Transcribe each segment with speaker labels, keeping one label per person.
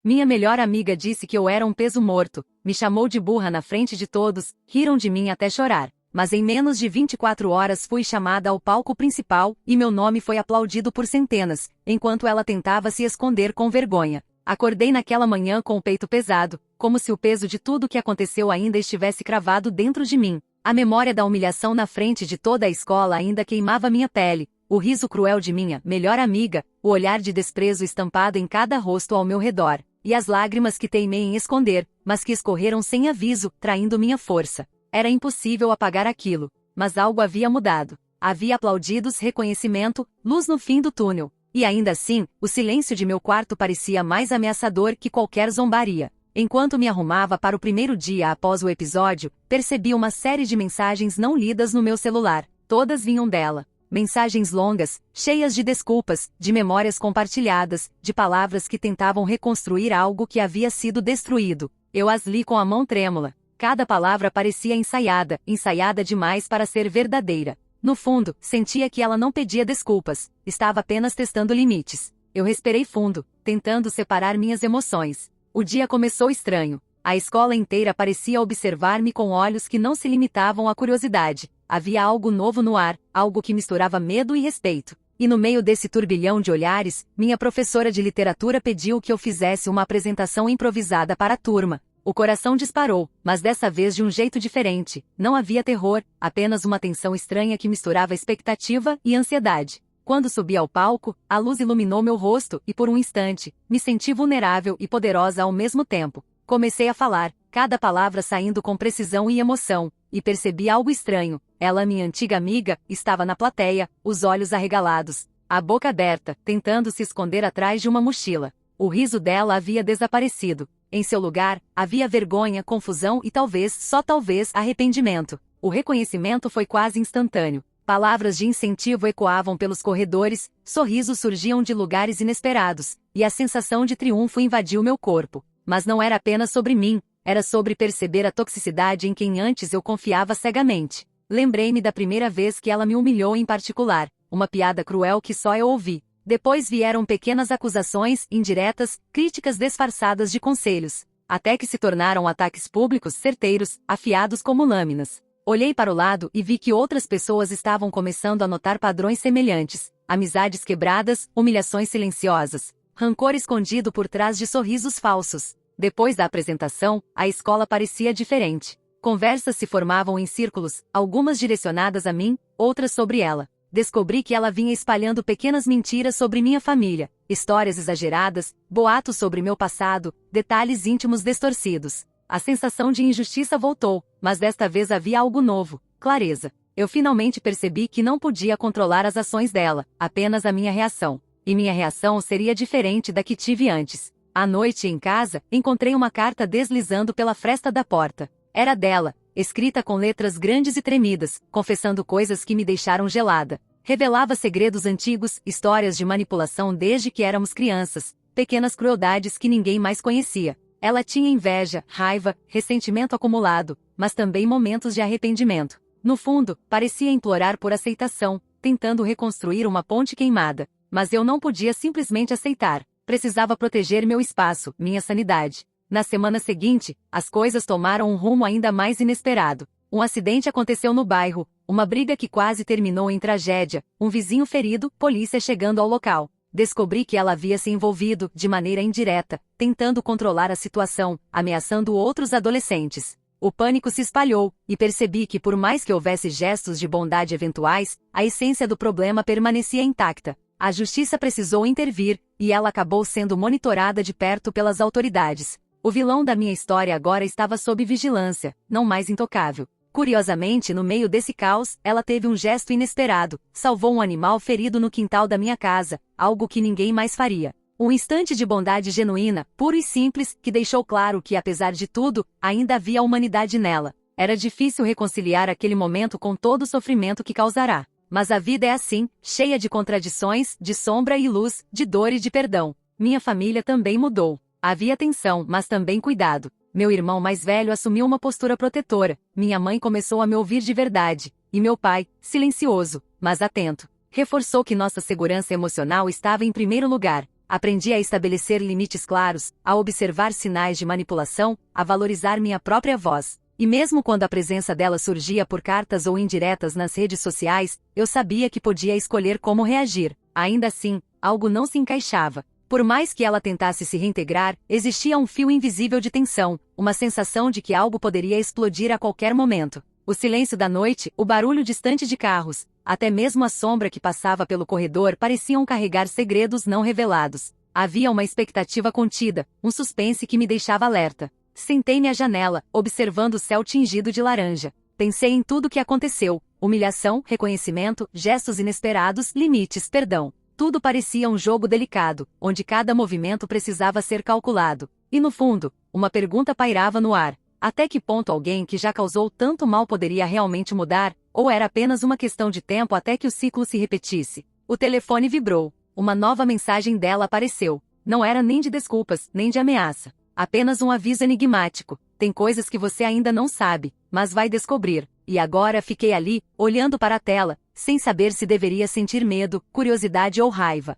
Speaker 1: Minha melhor amiga disse que eu era um peso morto, me chamou de burra na frente de todos, riram de mim até chorar. Mas em menos de 24 horas fui chamada ao palco principal, e meu nome foi aplaudido por centenas, enquanto ela tentava se esconder com vergonha. Acordei naquela manhã com o peito pesado, como se o peso de tudo que aconteceu ainda estivesse cravado dentro de mim. A memória da humilhação na frente de toda a escola ainda queimava minha pele, o riso cruel de minha melhor amiga, o olhar de desprezo estampado em cada rosto ao meu redor, e as lágrimas que teimei em esconder, mas que escorreram sem aviso, traindo minha força. Era impossível apagar aquilo, mas algo havia mudado. Havia aplaudidos, reconhecimento, luz no fim do túnel. E ainda assim, o silêncio de meu quarto parecia mais ameaçador que qualquer zombaria. Enquanto me arrumava para o primeiro dia após o episódio, percebi uma série de mensagens não lidas no meu celular. Todas vinham dela. Mensagens longas, cheias de desculpas, de memórias compartilhadas, de palavras que tentavam reconstruir algo que havia sido destruído. Eu as li com a mão trêmula. Cada palavra parecia ensaiada demais para ser verdadeira. No fundo, sentia que ela não pedia desculpas, estava apenas testando limites. Eu respirei fundo, tentando separar minhas emoções. O dia começou estranho. A escola inteira parecia observar-me com olhos que não se limitavam à curiosidade. Havia algo novo no ar, algo que misturava medo e respeito. E no meio desse turbilhão de olhares, minha professora de literatura pediu que eu fizesse uma apresentação improvisada para a turma. O coração disparou, mas dessa vez de um jeito diferente. Não havia terror, apenas uma tensão estranha que misturava expectativa e ansiedade. Quando subi ao palco, a luz iluminou meu rosto e por um instante, me senti vulnerável e poderosa ao mesmo tempo. Comecei a falar, cada palavra saindo com precisão e emoção, e percebi algo estranho. Ela, minha antiga amiga, estava na plateia, os olhos arregalados, a boca aberta, tentando se esconder atrás de uma mochila. O riso dela havia desaparecido. Em seu lugar, havia vergonha, confusão e talvez, só talvez, arrependimento. O reconhecimento foi quase instantâneo. Palavras de incentivo ecoavam pelos corredores, sorrisos surgiam de lugares inesperados, e a sensação de triunfo invadiu meu corpo. Mas não era apenas sobre mim, era sobre perceber a toxicidade em quem antes eu confiava cegamente. Lembrei-me da primeira vez que ela me humilhou em particular, uma piada cruel que só eu ouvi. Depois vieram pequenas acusações, indiretas, críticas disfarçadas de conselhos, até que se tornaram ataques públicos certeiros, afiados como lâminas. Olhei para o lado e vi que outras pessoas estavam começando a notar padrões semelhantes, amizades quebradas, humilhações silenciosas, rancor escondido por trás de sorrisos falsos. Depois da apresentação, a escola parecia diferente. Conversas se formavam em círculos, algumas direcionadas a mim, outras sobre ela. Descobri que ela vinha espalhando pequenas mentiras sobre minha família, histórias exageradas, boatos sobre meu passado, detalhes íntimos distorcidos. A sensação de injustiça voltou, mas desta vez havia algo novo, clareza. Eu finalmente percebi que não podia controlar as ações dela, apenas a minha reação. E minha reação seria diferente da que tive antes. À noite, em casa, encontrei uma carta deslizando pela fresta da porta. Era dela, escrita com letras grandes e tremidas, confessando coisas que me deixaram gelada. Revelava segredos antigos, histórias de manipulação desde que éramos crianças, pequenas crueldades que ninguém mais conhecia. Ela tinha inveja, raiva, ressentimento acumulado, mas também momentos de arrependimento. No fundo, parecia implorar por aceitação, tentando reconstruir uma ponte queimada. Mas eu não podia simplesmente aceitar. Precisava proteger meu espaço, minha sanidade. Na semana seguinte, as coisas tomaram um rumo ainda mais inesperado. Um acidente aconteceu no bairro, uma briga que quase terminou em tragédia, um vizinho ferido, polícia chegando ao local. Descobri que ela havia se envolvido, de maneira indireta, tentando controlar a situação, ameaçando outros adolescentes. O pânico se espalhou, e percebi que por mais que houvesse gestos de bondade eventuais, a essência do problema permanecia intacta. A justiça precisou intervir, e ela acabou sendo monitorada de perto pelas autoridades. O vilão da minha história agora estava sob vigilância, não mais intocável. Curiosamente, no meio desse caos, ela teve um gesto inesperado, salvou um animal ferido no quintal da minha casa, algo que ninguém mais faria. Um instante de bondade genuína, puro e simples, que deixou claro que, apesar de tudo, ainda havia humanidade nela. Era difícil reconciliar aquele momento com todo o sofrimento que causará. Mas a vida é assim, cheia de contradições, de sombra e luz, de dor e de perdão. Minha família também mudou. Havia tensão, mas também cuidado. Meu irmão mais velho assumiu uma postura protetora, minha mãe começou a me ouvir de verdade, e meu pai, silencioso, mas atento, reforçou que nossa segurança emocional estava em primeiro lugar. Aprendi a estabelecer limites claros, a observar sinais de manipulação, a valorizar minha própria voz. E mesmo quando a presença dela surgia por cartas ou indiretas nas redes sociais, eu sabia que podia escolher como reagir. Ainda assim, algo não se encaixava. Por mais que ela tentasse se reintegrar, existia um fio invisível de tensão, uma sensação de que algo poderia explodir a qualquer momento. O silêncio da noite, o barulho distante de carros, até mesmo a sombra que passava pelo corredor pareciam carregar segredos não revelados. Havia uma expectativa contida, um suspense que me deixava alerta. Sentei-me à janela, observando o céu tingido de laranja. Pensei em tudo o que aconteceu: humilhação, reconhecimento, gestos inesperados, limites, perdão. Tudo parecia um jogo delicado, onde cada movimento precisava ser calculado. E no fundo, uma pergunta pairava no ar: até que ponto alguém que já causou tanto mal poderia realmente mudar, ou era apenas uma questão de tempo até que o ciclo se repetisse? O telefone vibrou. Uma nova mensagem dela apareceu. Não era nem de desculpas, nem de ameaça. Apenas um aviso enigmático: tem coisas que você ainda não sabe, mas vai descobrir. E agora fiquei ali, olhando para a tela, sem saber se deveria sentir medo, curiosidade ou raiva.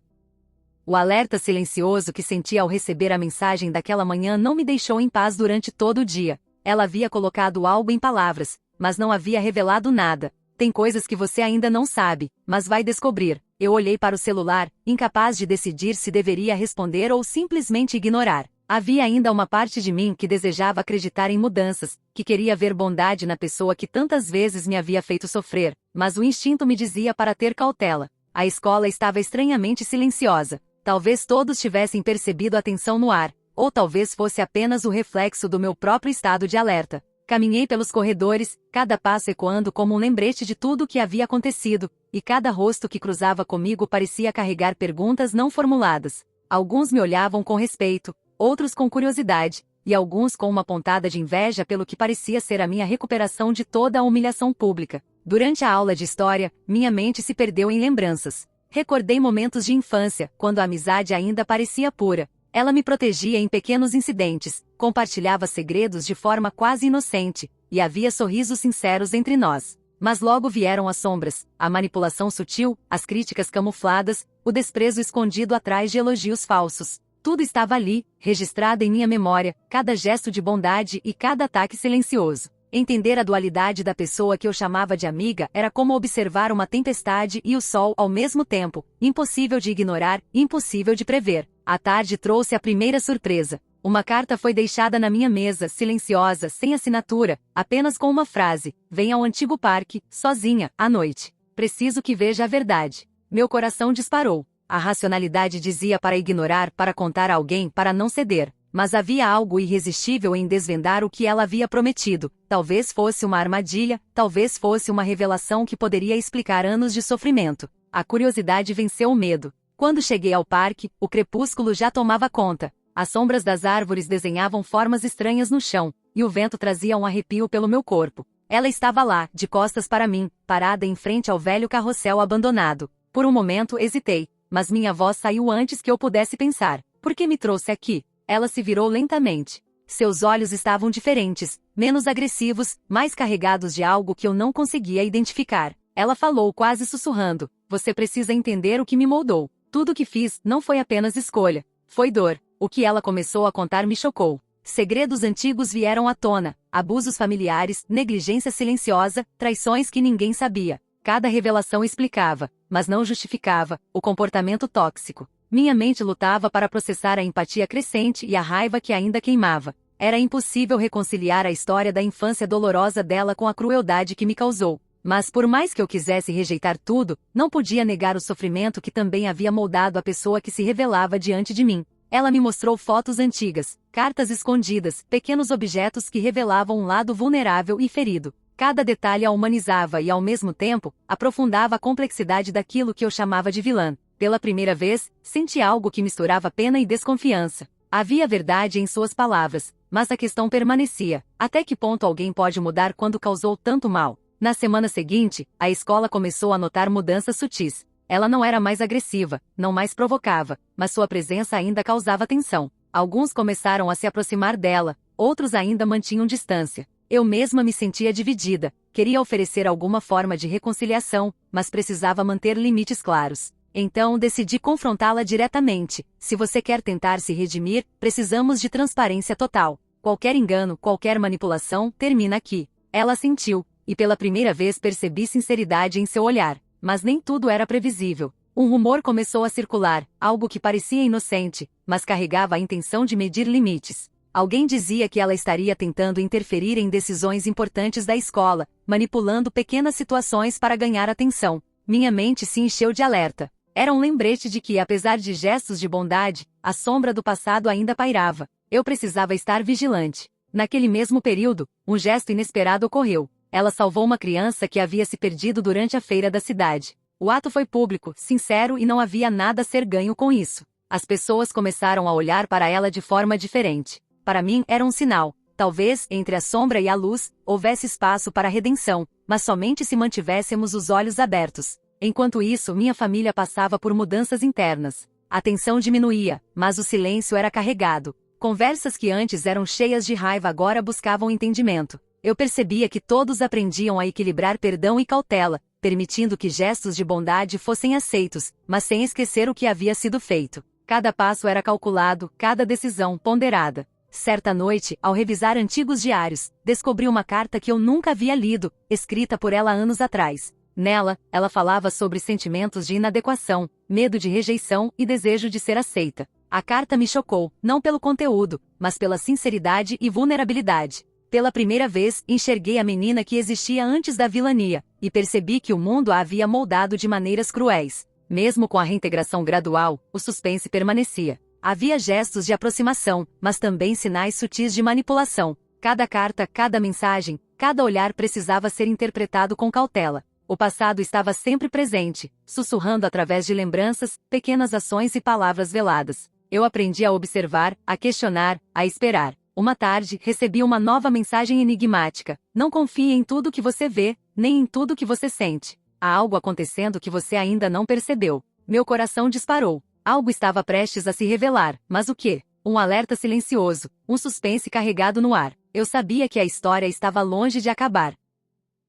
Speaker 1: O alerta silencioso que senti ao receber a mensagem daquela manhã não me deixou em paz durante todo o dia. Ela havia colocado algo em palavras, mas não havia revelado nada. Tem coisas que você ainda não sabe, mas vai descobrir. Eu olhei para o celular, incapaz de decidir se deveria responder ou simplesmente ignorar. Havia ainda uma parte de mim que desejava acreditar em mudanças, que queria ver bondade na pessoa que tantas vezes me havia feito sofrer, mas o instinto me dizia para ter cautela. A escola estava estranhamente silenciosa. Talvez todos tivessem percebido a tensão no ar, ou talvez fosse apenas o reflexo do meu próprio estado de alerta. Caminhei pelos corredores, cada passo ecoando como um lembrete de tudo o que havia acontecido, e cada rosto que cruzava comigo parecia carregar perguntas não formuladas. Alguns me olhavam com respeito, outros com curiosidade, e alguns com uma pontada de inveja pelo que parecia ser a minha recuperação de toda a humilhação pública. Durante a aula de história, minha mente se perdeu em lembranças. Recordei momentos de infância, quando a amizade ainda parecia pura. Ela me protegia em pequenos incidentes, compartilhava segredos de forma quase inocente, e havia sorrisos sinceros entre nós. Mas logo vieram as sombras, a manipulação sutil, as críticas camufladas, o desprezo escondido atrás de elogios falsos. Tudo estava ali, registrado em minha memória, cada gesto de bondade e cada ataque silencioso. Entender a dualidade da pessoa que eu chamava de amiga era como observar uma tempestade e o sol ao mesmo tempo, impossível de ignorar, impossível de prever. A tarde trouxe a primeira surpresa. Uma carta foi deixada na minha mesa, silenciosa, sem assinatura, apenas com uma frase: venha ao antigo parque, sozinha, à noite. Preciso que veja a verdade. Meu coração disparou. A racionalidade dizia para ignorar, para contar a alguém, para não ceder. Mas havia algo irresistível em desvendar o que ela havia prometido. Talvez fosse uma armadilha, talvez fosse uma revelação que poderia explicar anos de sofrimento. A curiosidade venceu o medo. Quando cheguei ao parque, o crepúsculo já tomava conta. As sombras das árvores desenhavam formas estranhas no chão, e o vento trazia um arrepio pelo meu corpo. Ela estava lá, de costas para mim, parada em frente ao velho carrossel abandonado. Por um momento hesitei, mas minha voz saiu antes que eu pudesse pensar. Por que me trouxe aqui? Ela se virou lentamente. Seus olhos estavam diferentes, menos agressivos, mais carregados de algo que eu não conseguia identificar. Ela falou quase sussurrando: você precisa entender o que me moldou. Tudo o que fiz não foi apenas escolha. Foi dor. O que ela começou a contar me chocou. Segredos antigos vieram à tona, abusos familiares, negligência silenciosa, traições que ninguém sabia. Cada revelação explicava, mas não justificava, o comportamento tóxico. Minha mente lutava para processar a empatia crescente e a raiva que ainda queimava. Era impossível reconciliar a história da infância dolorosa dela com a crueldade que me causou. Mas por mais que eu quisesse rejeitar tudo, não podia negar o sofrimento que também havia moldado a pessoa que se revelava diante de mim. Ela me mostrou fotos antigas, cartas escondidas, pequenos objetos que revelavam um lado vulnerável e ferido. Cada detalhe a humanizava e, ao mesmo tempo, aprofundava a complexidade daquilo que eu chamava de vilã. Pela primeira vez, senti algo que misturava pena e desconfiança. Havia verdade em suas palavras, mas a questão permanecia: até que ponto alguém pode mudar quando causou tanto mal? Na semana seguinte, a escola começou a notar mudanças sutis. Ela não era mais agressiva, não mais provocava, mas sua presença ainda causava tensão. Alguns começaram a se aproximar dela, outros ainda mantinham distância. Eu mesma me sentia dividida, queria oferecer alguma forma de reconciliação, mas precisava manter limites claros. Então decidi confrontá-la diretamente. Se você quer tentar se redimir, precisamos de transparência total. Qualquer engano, qualquer manipulação, termina aqui. Ela sentiu, e pela primeira vez percebi sinceridade em seu olhar. Mas nem tudo era previsível. Um rumor começou a circular, algo que parecia inocente, mas carregava a intenção de medir limites. Alguém dizia que ela estaria tentando interferir em decisões importantes da escola, manipulando pequenas situações para ganhar atenção. Minha mente se encheu de alerta. Era um lembrete de que, apesar de gestos de bondade, a sombra do passado ainda pairava. Eu precisava estar vigilante. Naquele mesmo período, um gesto inesperado ocorreu. Ela salvou uma criança que havia se perdido durante a feira da cidade. O ato foi público, sincero e não havia nada a ser ganho com isso. As pessoas começaram a olhar para ela de forma diferente. Para mim era um sinal. Talvez, entre a sombra e a luz, houvesse espaço para a redenção, mas somente se mantivéssemos os olhos abertos. Enquanto isso, minha família passava por mudanças internas. A tensão diminuía, mas o silêncio era carregado. Conversas que antes eram cheias de raiva agora buscavam entendimento. Eu percebia que todos aprendiam a equilibrar perdão e cautela, permitindo que gestos de bondade fossem aceitos, mas sem esquecer o que havia sido feito. Cada passo era calculado, cada decisão ponderada. Certa noite, ao revisar antigos diários, descobri uma carta que eu nunca havia lido, escrita por ela anos atrás. Nela, ela falava sobre sentimentos de inadequação, medo de rejeição e desejo de ser aceita. A carta me chocou, não pelo conteúdo, mas pela sinceridade e vulnerabilidade. Pela primeira vez, enxerguei a menina que existia antes da vilania, e percebi que o mundo a havia moldado de maneiras cruéis. Mesmo com a reintegração gradual, o suspense permanecia. Havia gestos de aproximação, mas também sinais sutis de manipulação. Cada carta, cada mensagem, cada olhar precisava ser interpretado com cautela. O passado estava sempre presente, sussurrando através de lembranças, pequenas ações e palavras veladas. Eu aprendi a observar, a questionar, a esperar. Uma tarde, recebi uma nova mensagem enigmática. Não confie em tudo que você vê, nem em tudo que você sente. Há algo acontecendo que você ainda não percebeu. Meu coração disparou. Algo estava prestes a se revelar, mas o quê? Um alerta silencioso, um suspense carregado no ar. Eu sabia que a história estava longe de acabar.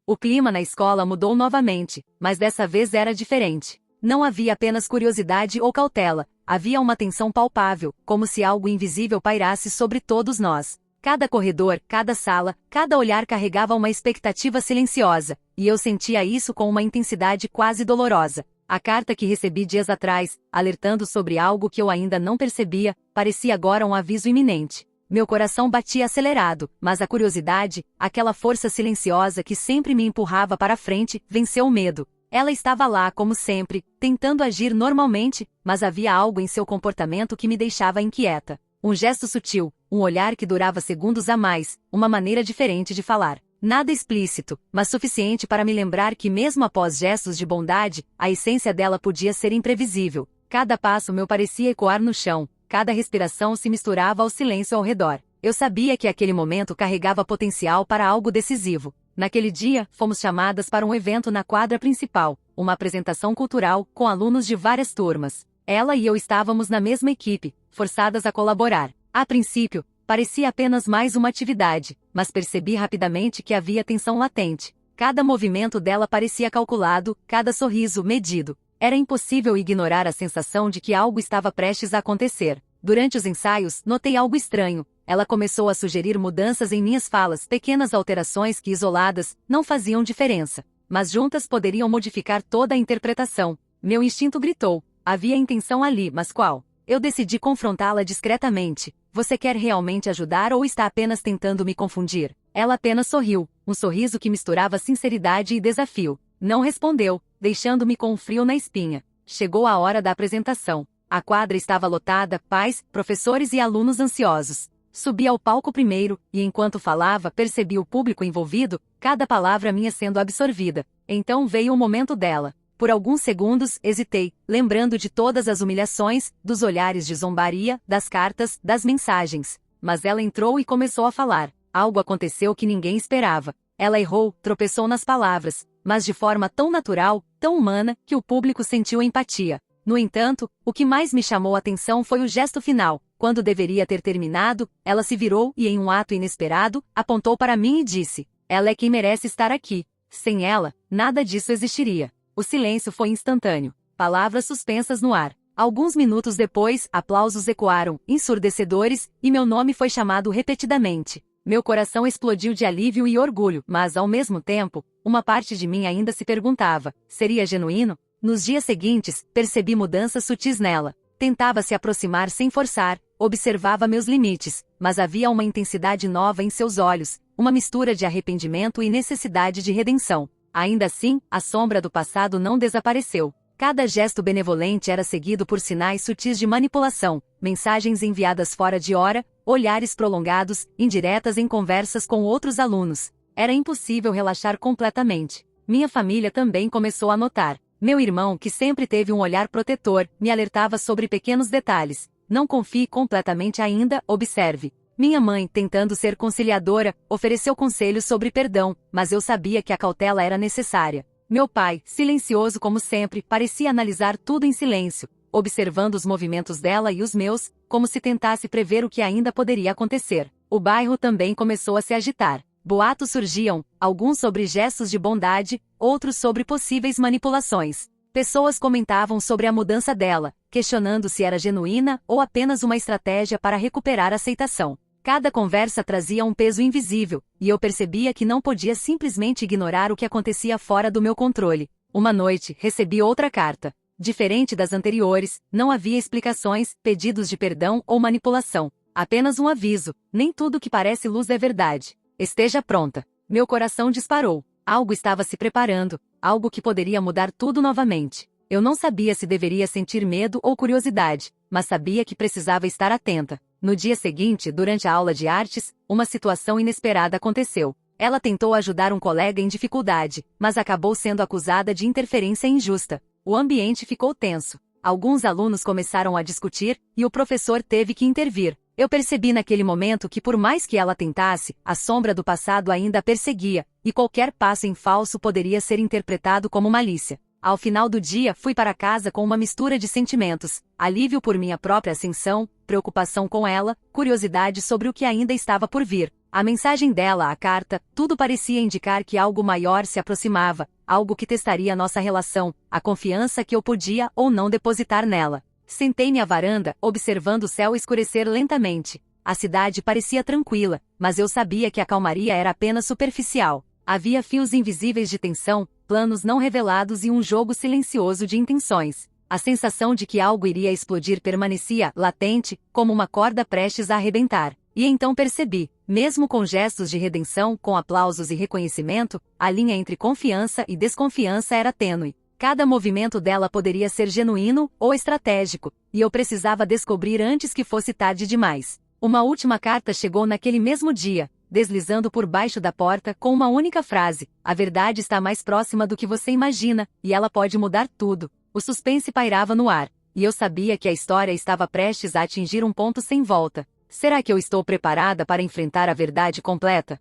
Speaker 1: O clima na escola mudou novamente, mas dessa vez era diferente. Não havia apenas curiosidade ou cautela, havia uma tensão palpável, como se algo invisível pairasse sobre todos nós. Cada corredor, cada sala, cada olhar carregava uma expectativa silenciosa, e eu sentia isso com uma intensidade quase dolorosa. A carta que recebi dias atrás, alertando sobre algo que eu ainda não percebia, parecia agora um aviso iminente. Meu coração batia acelerado, mas a curiosidade, aquela força silenciosa que sempre me empurrava para frente, venceu o medo. Ela estava lá, como sempre, tentando agir normalmente, mas havia algo em seu comportamento que me deixava inquieta. Um gesto sutil, um olhar que durava segundos a mais, uma maneira diferente de falar. Nada explícito, mas suficiente para me lembrar que mesmo após gestos de bondade, a essência dela podia ser imprevisível. Cada passo meu parecia ecoar no chão, cada respiração se misturava ao silêncio ao redor. Eu sabia que aquele momento carregava potencial para algo decisivo. Naquele dia, fomos chamadas para um evento na quadra principal, uma apresentação cultural, com alunos de várias turmas. Ela e eu estávamos na mesma equipe, forçadas a colaborar. A princípio, parecia apenas mais uma atividade, mas percebi rapidamente que havia tensão latente. Cada movimento dela parecia calculado, cada sorriso medido. Era impossível ignorar a sensação de que algo estava prestes a acontecer. Durante os ensaios, notei algo estranho. Ela começou a sugerir mudanças em minhas falas, pequenas alterações que isoladas não faziam diferença, mas juntas poderiam modificar toda a interpretação. Meu instinto gritou. Havia intenção ali, mas qual? Eu decidi confrontá-la discretamente. Você quer realmente ajudar ou está apenas tentando me confundir? Ela apenas sorriu, um sorriso que misturava sinceridade e desafio. Não respondeu, deixando-me com um frio na espinha. Chegou a hora da apresentação. A quadra estava lotada, pais, professores e alunos ansiosos. Subi ao palco primeiro, e enquanto falava percebi o público envolvido, cada palavra minha sendo absorvida. Então veio o momento dela. Por alguns segundos, hesitei, lembrando de todas as humilhações, dos olhares de zombaria, das cartas, das mensagens. Mas ela entrou e começou a falar. Algo aconteceu que ninguém esperava. Ela errou, tropeçou nas palavras, mas de forma tão natural, tão humana, que o público sentiu empatia. No entanto, o que mais me chamou a atenção foi o gesto final. Quando deveria ter terminado, ela se virou e, em um ato inesperado, apontou para mim e disse: "Ela é quem merece estar aqui. Sem ela, nada disso existiria." O silêncio foi instantâneo. palavras suspensas no ar. Alguns minutos depois, aplausos ecoaram, ensurdecedores, e meu nome foi chamado repetidamente. Meu coração explodiu de alívio e orgulho, mas, ao mesmo tempo, uma parte de mim ainda se perguntava: seria genuíno? Nos dias seguintes, percebi mudanças sutis nela. Tentava se aproximar sem forçar, observava meus limites, mas havia uma intensidade nova em seus olhos, uma mistura de arrependimento e necessidade de redenção. Ainda assim, a sombra do passado não desapareceu. Cada gesto benevolente era seguido por sinais sutis de manipulação, mensagens enviadas fora de hora, olhares prolongados, indiretas em conversas com outros alunos. Era impossível relaxar completamente. Minha família também começou a notar. Meu irmão, que sempre teve um olhar protetor, me alertava sobre pequenos detalhes. Não confie completamente ainda, observe. Minha mãe, tentando ser conciliadora, ofereceu conselhos sobre perdão, mas eu sabia que a cautela era necessária. Meu pai, silencioso como sempre, parecia analisar tudo em silêncio, observando os movimentos dela e os meus, como se tentasse prever o que ainda poderia acontecer. O bairro também começou a se agitar. Boatos surgiam, alguns sobre gestos de bondade, outros sobre possíveis manipulações. Pessoas comentavam sobre a mudança dela, questionando se era genuína ou apenas uma estratégia para recuperar aceitação. Cada conversa trazia um peso invisível, e eu percebia que não podia simplesmente ignorar o que acontecia fora do meu controle. Uma noite, recebi outra carta. Diferente das anteriores, não havia explicações, pedidos de perdão ou manipulação. Apenas um aviso: nem tudo que parece luz é verdade. Esteja pronta. Meu coração disparou. Algo estava se preparando, algo que poderia mudar tudo novamente. Eu não sabia se deveria sentir medo ou curiosidade, mas sabia que precisava estar atenta. No dia seguinte, durante a aula de artes, uma situação inesperada aconteceu. Ela tentou ajudar um colega em dificuldade, mas acabou sendo acusada de interferência injusta. O ambiente ficou tenso. Alguns alunos começaram a discutir, e o professor teve que intervir. Eu percebi naquele momento que, por mais que ela tentasse, a sombra do passado ainda a perseguia, e qualquer passo em falso poderia ser interpretado como malícia. Ao final do dia, fui para casa com uma mistura de sentimentos: alívio por minha própria ascensão, preocupação com ela, curiosidade sobre o que ainda estava por vir. A mensagem dela, a carta, tudo parecia indicar que algo maior se aproximava, algo que testaria nossa relação, a confiança que eu podia ou não depositar nela. Sentei-me à varanda, observando o céu escurecer lentamente. A cidade parecia tranquila, mas eu sabia que a calmaria era apenas superficial. Havia fios invisíveis de tensão, planos não revelados e um jogo silencioso de intenções. A sensação de que algo iria explodir permanecia latente, como uma corda prestes a arrebentar. E então percebi, mesmo com gestos de redenção, com aplausos e reconhecimento, a linha entre confiança e desconfiança era tênue. Cada movimento dela poderia ser genuíno ou estratégico, e eu precisava descobrir antes que fosse tarde demais. Uma última carta chegou naquele mesmo dia, deslizando por baixo da porta com uma única frase: a verdade está mais próxima do que você imagina, e ela pode mudar tudo. O suspense pairava no ar, e eu sabia que a história estava prestes a atingir um ponto sem volta. Será que eu estou preparada para enfrentar a verdade completa?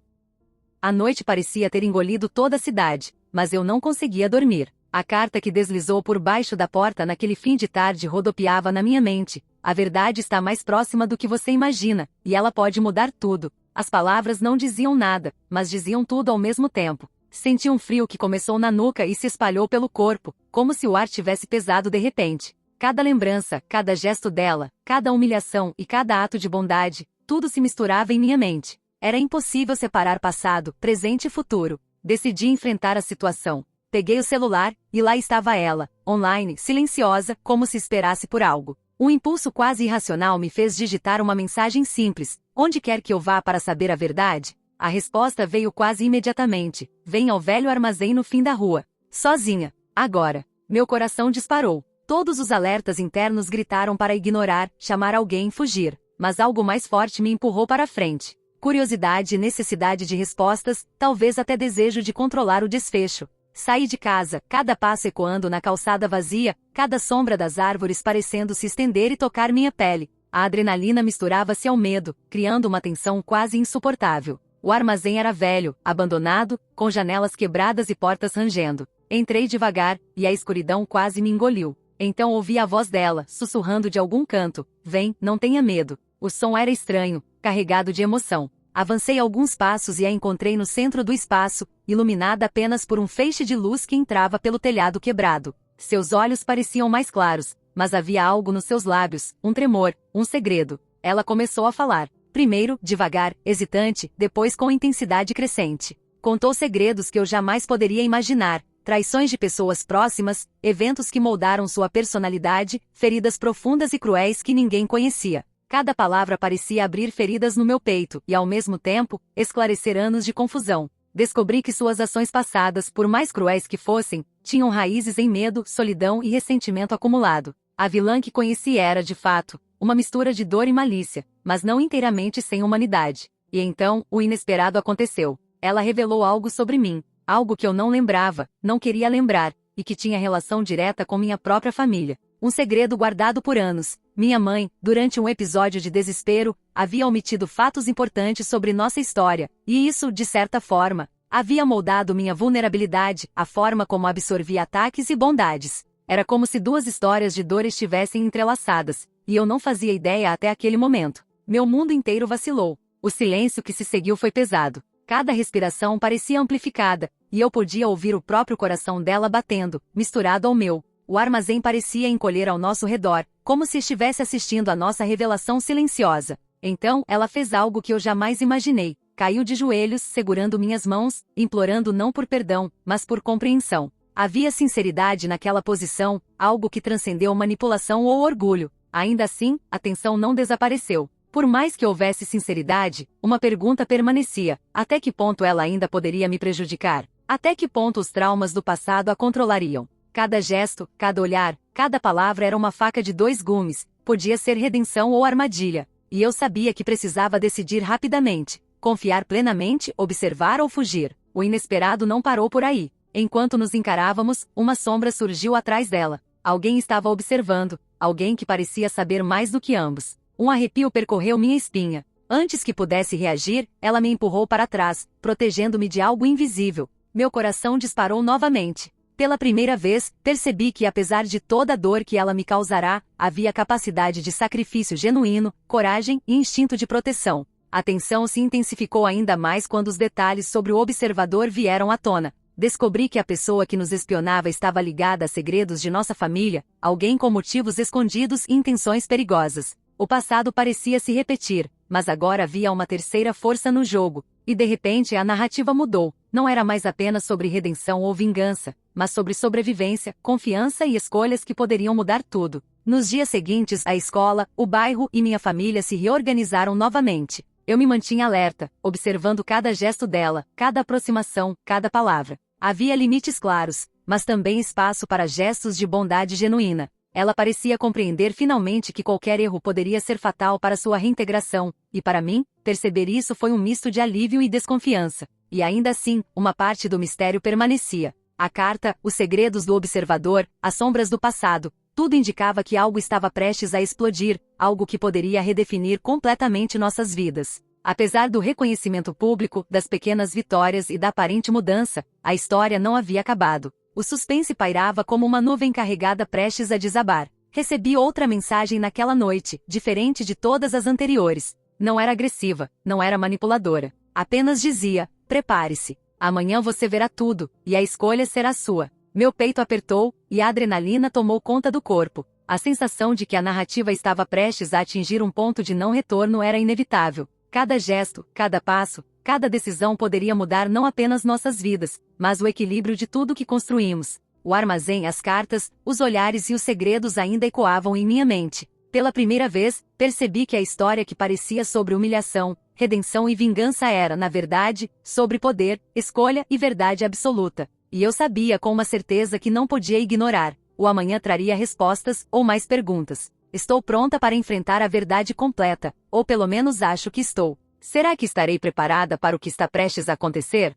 Speaker 1: A noite parecia ter engolido toda a cidade, mas eu não conseguia dormir. A carta que deslizou por baixo da porta naquele fim de tarde rodopiava na minha mente: a verdade está mais próxima do que você imagina, e ela pode mudar tudo. As palavras não diziam nada, mas diziam tudo ao mesmo tempo. Senti um frio que começou na nuca e se espalhou pelo corpo, como se o ar tivesse pesado de repente. Cada lembrança, cada gesto dela, cada humilhação e cada ato de bondade, tudo se misturava em minha mente. Era impossível separar passado, presente e futuro. Decidi enfrentar a situação. Peguei o celular, e lá estava ela, online, silenciosa, como se esperasse por algo. Um impulso quase irracional me fez digitar uma mensagem simples: onde quer que eu vá para saber a verdade? A resposta veio quase imediatamente: venha ao velho armazém no fim da rua. Sozinha. Agora. Meu coração disparou. Todos os alertas internos gritaram para ignorar, chamar alguém e fugir. Mas algo mais forte me empurrou para frente. Curiosidade e necessidade de respostas, talvez até desejo de controlar o desfecho. Saí de casa, cada passo ecoando na calçada vazia, cada sombra das árvores parecendo se estender e tocar minha pele. A adrenalina misturava-se ao medo, criando uma tensão quase insuportável. O armazém era velho, abandonado, com janelas quebradas e portas rangendo. Entrei devagar, e a escuridão quase me engoliu. Então ouvi a voz dela, sussurrando de algum canto: vem, não tenha medo. O som era estranho, carregado de emoção. Avancei alguns passos e a encontrei no centro do espaço, iluminada apenas por um feixe de luz que entrava pelo telhado quebrado. Seus olhos pareciam mais claros, mas havia algo nos seus lábios, um tremor, um segredo. Ela começou a falar. Primeiro, devagar, hesitante, depois com intensidade crescente. Contou segredos que eu jamais poderia imaginar, traições de pessoas próximas, eventos que moldaram sua personalidade, feridas profundas e cruéis que ninguém conhecia. Cada palavra parecia abrir feridas no meu peito e, ao mesmo tempo, esclarecer anos de confusão. Descobri que suas ações passadas, por mais cruéis que fossem, tinham raízes em medo, solidão e ressentimento acumulado. A vilã que conheci era, de fato, uma mistura de dor e malícia, mas não inteiramente sem humanidade. E então, o inesperado aconteceu. Ela revelou algo sobre mim, algo que eu não lembrava, não queria lembrar, e que tinha relação direta com minha própria família. Um segredo guardado por anos. Minha mãe, durante um episódio de desespero, havia omitido fatos importantes sobre nossa história, e isso, de certa forma, havia moldado minha vulnerabilidade, a forma como absorvia ataques e bondades. Era como se duas histórias de dor estivessem entrelaçadas, e eu não fazia ideia até aquele momento. Meu mundo inteiro vacilou. O silêncio que se seguiu foi pesado. Cada respiração parecia amplificada, e eu podia ouvir o próprio coração dela batendo, misturado ao meu. O armazém parecia encolher ao nosso redor, como se estivesse assistindo à nossa revelação silenciosa. Então, ela fez algo que eu jamais imaginei. Caiu de joelhos, segurando minhas mãos, implorando não por perdão, mas por compreensão. Havia sinceridade naquela posição, algo que transcendeu manipulação ou orgulho. Ainda assim, a tensão não desapareceu. Por mais que houvesse sinceridade, uma pergunta permanecia: até que ponto ela ainda poderia me prejudicar? Até que ponto os traumas do passado a controlariam? Cada gesto, cada olhar, cada palavra era uma faca de dois gumes, podia ser redenção ou armadilha. E eu sabia que precisava decidir rapidamente, confiar plenamente, observar ou fugir. O inesperado não parou por aí. Enquanto nos encarávamos, uma sombra surgiu atrás dela. Alguém estava observando, alguém que parecia saber mais do que ambos. Um arrepio percorreu minha espinha. Antes que pudesse reagir, ela me empurrou para trás, protegendo-me de algo invisível. Meu coração disparou novamente. Pela primeira vez, percebi que apesar de toda a dor que ela me causará, havia capacidade de sacrifício genuíno, coragem e instinto de proteção. A tensão se intensificou ainda mais quando os detalhes sobre o observador vieram à tona. Descobri que a pessoa que nos espionava estava ligada a segredos de nossa família, alguém com motivos escondidos e intenções perigosas. O passado parecia se repetir, mas agora havia uma terceira força no jogo, e de repente a narrativa mudou. Não era mais apenas sobre redenção ou vingança, mas sobre sobrevivência, confiança e escolhas que poderiam mudar tudo. Nos dias seguintes, a escola, o bairro e minha família se reorganizaram novamente. Eu me mantinha alerta, observando cada gesto dela, cada aproximação, cada palavra. Havia limites claros, mas também espaço para gestos de bondade genuína. Ela parecia compreender finalmente que qualquer erro poderia ser fatal para sua reintegração, e para mim, perceber isso foi um misto de alívio e desconfiança. E ainda assim, uma parte do mistério permanecia. A carta, os segredos do observador, as sombras do passado, tudo indicava que algo estava prestes a explodir, algo que poderia redefinir completamente nossas vidas. Apesar do reconhecimento público, das pequenas vitórias e da aparente mudança, a história não havia acabado. O suspense pairava como uma nuvem carregada prestes a desabar. Recebi outra mensagem naquela noite, diferente de todas as anteriores. Não era agressiva, não era manipuladora. Apenas dizia: prepare-se. Amanhã você verá tudo, e a escolha será sua. Meu peito apertou, e a adrenalina tomou conta do corpo. A sensação de que a narrativa estava prestes a atingir um ponto de não retorno era inevitável. Cada gesto, cada passo, cada decisão poderia mudar não apenas nossas vidas, mas o equilíbrio de tudo que construímos. O armazém, as cartas, os olhares e os segredos ainda ecoavam em minha mente. Pela primeira vez, percebi que a história que parecia sobre humilhação, redenção e vingança era, na verdade, sobre poder, escolha e verdade absoluta. E eu sabia com uma certeza que não podia ignorar. O amanhã traria respostas, ou mais perguntas. Estou pronta para enfrentar a verdade completa, ou pelo menos acho que estou. Será que estarei preparada para o que está prestes a acontecer?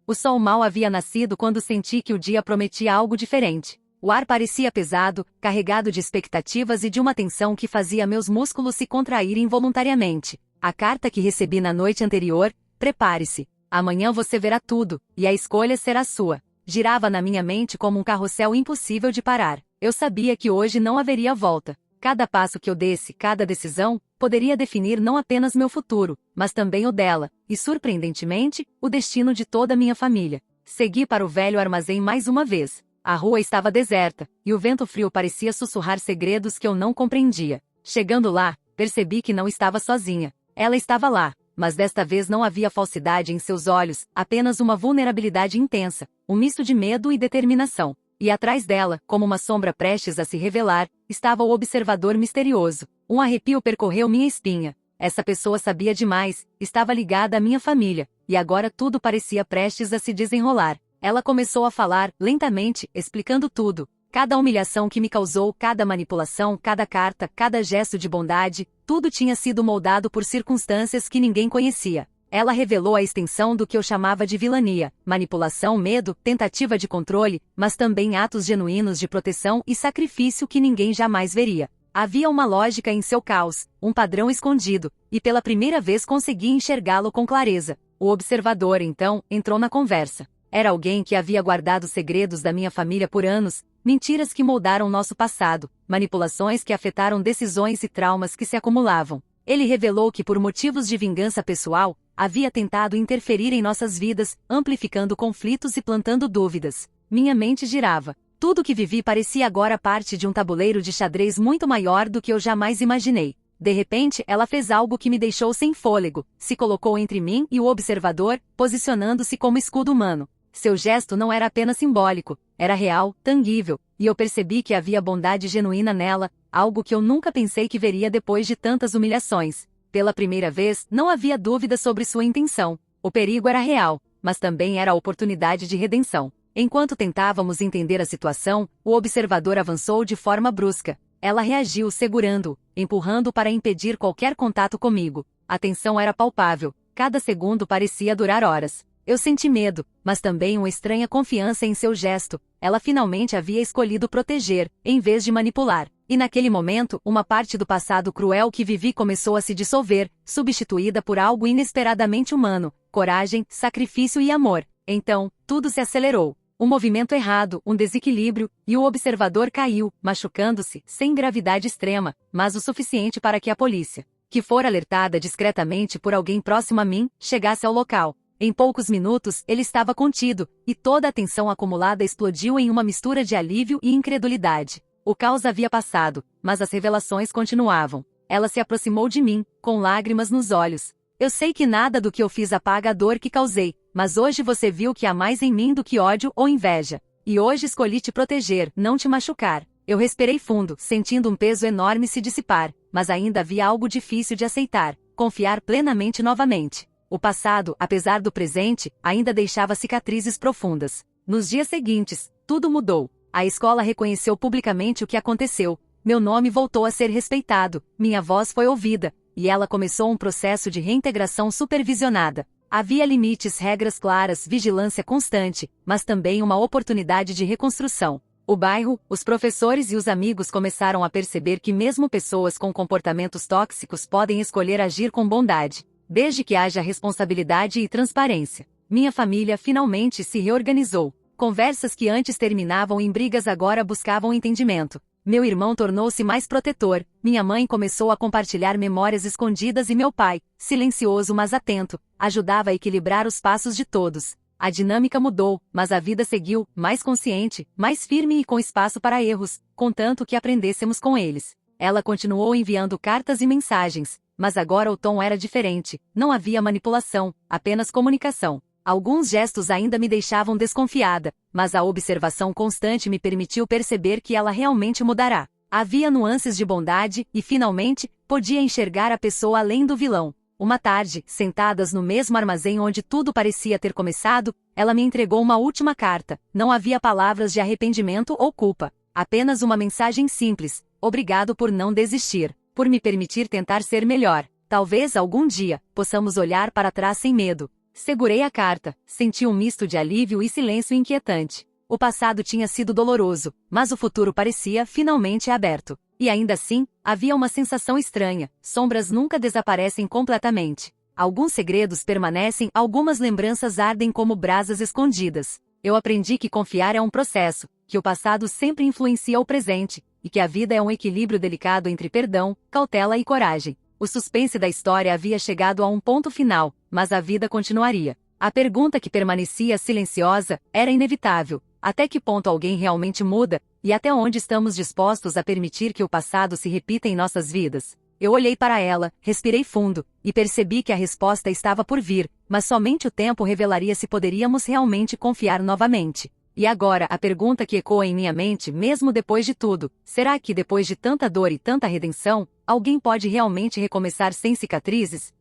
Speaker 1: O sol mal havia nascido quando senti que o dia prometia algo diferente. O ar parecia pesado, carregado de expectativas e de uma tensão que fazia meus músculos se contraírem involuntariamente. A carta que recebi na noite anterior: prepare-se. Amanhã você verá tudo, e a escolha será sua. Girava na minha mente como um carrossel impossível de parar. Eu sabia que hoje não haveria volta. Cada passo que eu desse, cada decisão, poderia definir não apenas meu futuro, mas também o dela, e surpreendentemente, o destino de toda a minha família. Segui para o velho armazém mais uma vez. A rua estava deserta, e o vento frio parecia sussurrar segredos que eu não compreendia. Chegando lá, percebi que não estava sozinha. Ela estava lá, mas desta vez não havia falsidade em seus olhos, apenas uma vulnerabilidade intensa, um misto de medo e determinação. E atrás dela, como uma sombra prestes a se revelar, estava o observador misterioso. Um arrepio percorreu minha espinha. Essa pessoa sabia demais, estava ligada à minha família, e agora tudo parecia prestes a se desenrolar. Ela começou a falar, lentamente, explicando tudo. Cada humilhação que me causou, cada manipulação, cada carta, cada gesto de bondade, tudo tinha sido moldado por circunstâncias que ninguém conhecia. Ela revelou a extensão do que eu chamava de vilania, manipulação, medo, tentativa de controle, mas também atos genuínos de proteção e sacrifício que ninguém jamais veria. Havia uma lógica em seu caos, um padrão escondido, e pela primeira vez consegui enxergá-lo com clareza. O observador, então, entrou na conversa. Era alguém que havia guardado segredos da minha família por anos, mentiras que moldaram nosso passado, manipulações que afetaram decisões e traumas que se acumulavam. Ele revelou que por motivos de vingança pessoal, havia tentado interferir em nossas vidas, amplificando conflitos e plantando dúvidas. Minha mente girava. Tudo que vivi parecia agora parte de um tabuleiro de xadrez muito maior do que eu jamais imaginei. De repente, ela fez algo que me deixou sem fôlego, se colocou entre mim e o observador, posicionando-se como escudo humano. Seu gesto não era apenas simbólico, era real, tangível, e eu percebi que havia bondade genuína nela, algo que eu nunca pensei que veria depois de tantas humilhações. Pela primeira vez, não havia dúvida sobre sua intenção. O perigo era real, mas também era a oportunidade de redenção. Enquanto tentávamos entender a situação, o observador avançou de forma brusca. Ela reagiu segurando-o, empurrando-o para impedir qualquer contato comigo. A tensão era palpável, cada segundo parecia durar horas. Eu senti medo, mas também uma estranha confiança em seu gesto. Ela finalmente havia escolhido proteger, em vez de manipular. E naquele momento, uma parte do passado cruel que vivi começou a se dissolver, substituída por algo inesperadamente humano, coragem, sacrifício e amor. Então, tudo se acelerou. Um movimento errado, um desequilíbrio, e o observador caiu, machucando-se, sem gravidade extrema, mas o suficiente para que a polícia, que fora alertada discretamente por alguém próximo a mim, chegasse ao local. Em poucos minutos, ele estava contido, e toda a tensão acumulada explodiu em uma mistura de alívio e incredulidade. O caos havia passado, mas as revelações continuavam. Ela se aproximou de mim, com lágrimas nos olhos. Eu sei que nada do que eu fiz apaga a dor que causei, mas hoje você viu que há mais em mim do que ódio ou inveja. E hoje escolhi te proteger, não te machucar. Eu respirei fundo, sentindo um peso enorme se dissipar, mas ainda havia algo difícil de aceitar, confiar plenamente novamente. O passado, apesar do presente, ainda deixava cicatrizes profundas. Nos dias seguintes, tudo mudou. A escola reconheceu publicamente o que aconteceu. Meu nome voltou a ser respeitado, minha voz foi ouvida, e ela começou um processo de reintegração supervisionada. Havia limites, regras claras, vigilância constante, mas também uma oportunidade de reconstrução. O bairro, os professores e os amigos começaram a perceber que mesmo pessoas com comportamentos tóxicos podem escolher agir com bondade, desde que haja responsabilidade e transparência. Minha família finalmente se reorganizou. Conversas que antes terminavam em brigas agora buscavam entendimento. Meu irmão tornou-se mais protetor, minha mãe começou a compartilhar memórias escondidas e meu pai, silencioso mas atento, ajudava a equilibrar os passos de todos. A dinâmica mudou, mas a vida seguiu, mais consciente, mais firme e com espaço para erros, contanto que aprendêssemos com eles. Ela continuou enviando cartas e mensagens, mas agora o tom era diferente, não havia manipulação, apenas comunicação. Alguns gestos ainda me deixavam desconfiada, mas a observação constante me permitiu perceber que ela realmente mudará. Havia nuances de bondade e, finalmente, podia enxergar a pessoa além do vilão. Uma tarde, sentadas no mesmo armazém onde tudo parecia ter começado, ela me entregou uma última carta. Não havia palavras de arrependimento ou culpa, apenas uma mensagem simples: obrigado por não desistir, por me permitir tentar ser melhor. Talvez algum dia possamos olhar para trás sem medo. Segurei a carta, senti um misto de alívio e silêncio inquietante. O passado tinha sido doloroso, mas o futuro parecia finalmente aberto. E ainda assim, havia uma sensação estranha: sombras nunca desaparecem completamente. Alguns segredos permanecem, algumas lembranças ardem como brasas escondidas. Eu aprendi que confiar é um processo, que o passado sempre influencia o presente, e que a vida é um equilíbrio delicado entre perdão, cautela e coragem. O suspense da história havia chegado a um ponto final, mas a vida continuaria. A pergunta que permanecia silenciosa era inevitável: até que ponto alguém realmente muda, e até onde estamos dispostos a permitir que o passado se repita em nossas vidas? Eu olhei para ela, respirei fundo, e percebi que a resposta estava por vir, mas somente o tempo revelaria se poderíamos realmente confiar novamente. E agora a pergunta que ecoa em minha mente, mesmo depois de tudo: será que depois de tanta dor e tanta redenção, alguém pode realmente recomeçar sem cicatrizes?